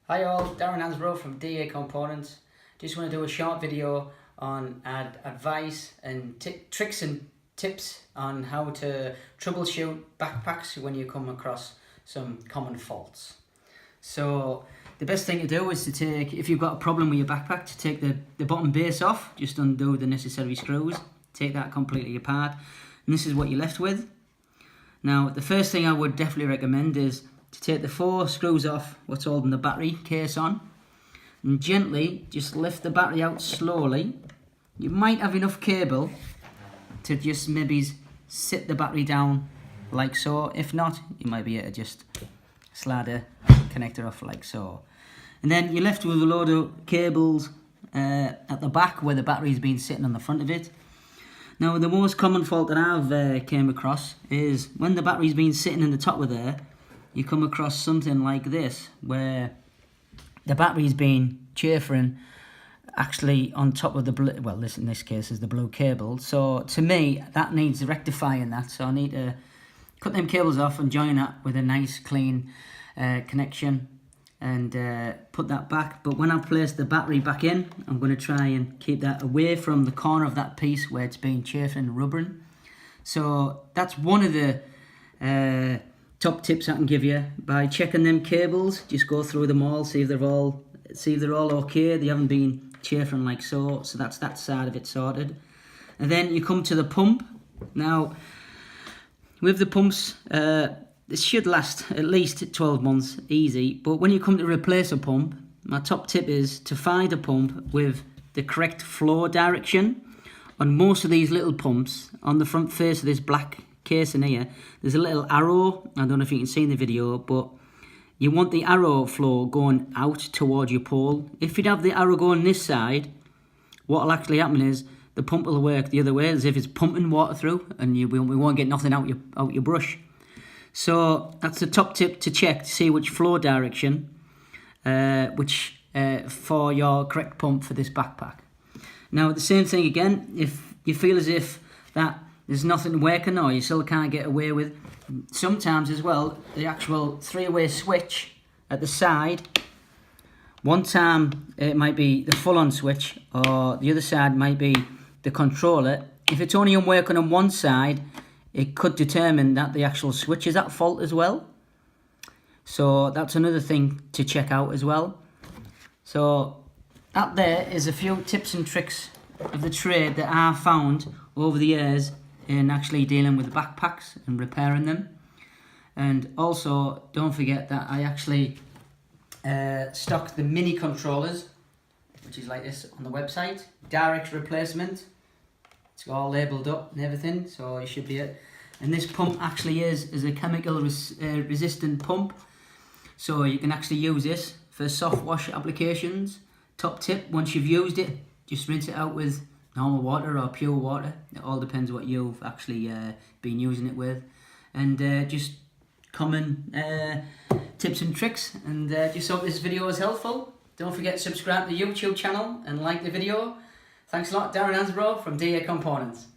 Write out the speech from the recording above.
Hi all, Darren Hansborough from DA Components. Just want to do a short video on advice and tricks and tips on how to troubleshoot backpacks when you come across some common faults. So the best thing to do is to take, if you've got a problem with your backpack, to take the bottom base off, just undo the necessary screws, take that completely apart, and this is what you're left with. Now the first thing I would definitely recommend is to take the 4 screws off what's holding the battery case on, and gently just lift the battery out slowly. You might have enough cable to just maybe sit the battery down like so. If not, you might be able to just slide a connector off like so. And then you're left with a load of cables at the back where the battery's been sitting on the front of it. Now the most common fault that I've came across is when the battery's been sitting in the top of there, you come across something like this where the battery's been chafing actually on top of the blue, well, this in this case is the blue cable. So to me that needs rectifying that, so I need to cut them cables off and join that with a nice clean connection and put that back. But when I place the battery back in, I'm going to try and keep that away from the corner of that piece where it's been chafing and rubbering. So that's one of the top tips I can give you. By checking them cables, just go through them all, see if they're all okay, they haven't been chafing like so. So that's that side of it sorted. And then you come to the pump. Now with the pumps, this should last at least 12 months easy, but when you come to replace a pump, my top tip is to find a pump with the correct flow direction. On most of these little pumps, on the front face of this black case in here, there's a little arrow. I don't know if you can see in the video, but you want the arrow flow going out towards your pole. If you'd have the arrow going this side, what will actually happen is the pump will work the other way, as if it's pumping water through, and we won't get nothing out your brush. So that's the top tip to check, to see which flow direction for your correct pump for this backpack. Now the same thing again, if you feel as if that there's nothing working or you still can't get away with, sometimes as well, the actual 3-way switch at the side, one time it might be the full-on switch, or the other side might be the controller. If it's only working on one side, it could determine that the actual switch is at fault as well. So that's another thing to check out as well. So that there is a few tips and tricks of the trade that I've found over the years in actually dealing with backpacks and repairing them. And also don't forget that I actually stock the mini controllers, which is like this on the website, direct replacement. It's all labelled up and everything, so you should be it. And this pump actually is a chemical resistant pump, so you can actually use this for soft wash applications. Top tip, once you've used it, just rinse it out with normal water or pure water. It all depends what you've actually been using it with. And just common tips and tricks. And just hope this video was helpful. Don't forget to subscribe to the YouTube channel and like the video. Thanks a lot, Darren Hansborough from DA Components.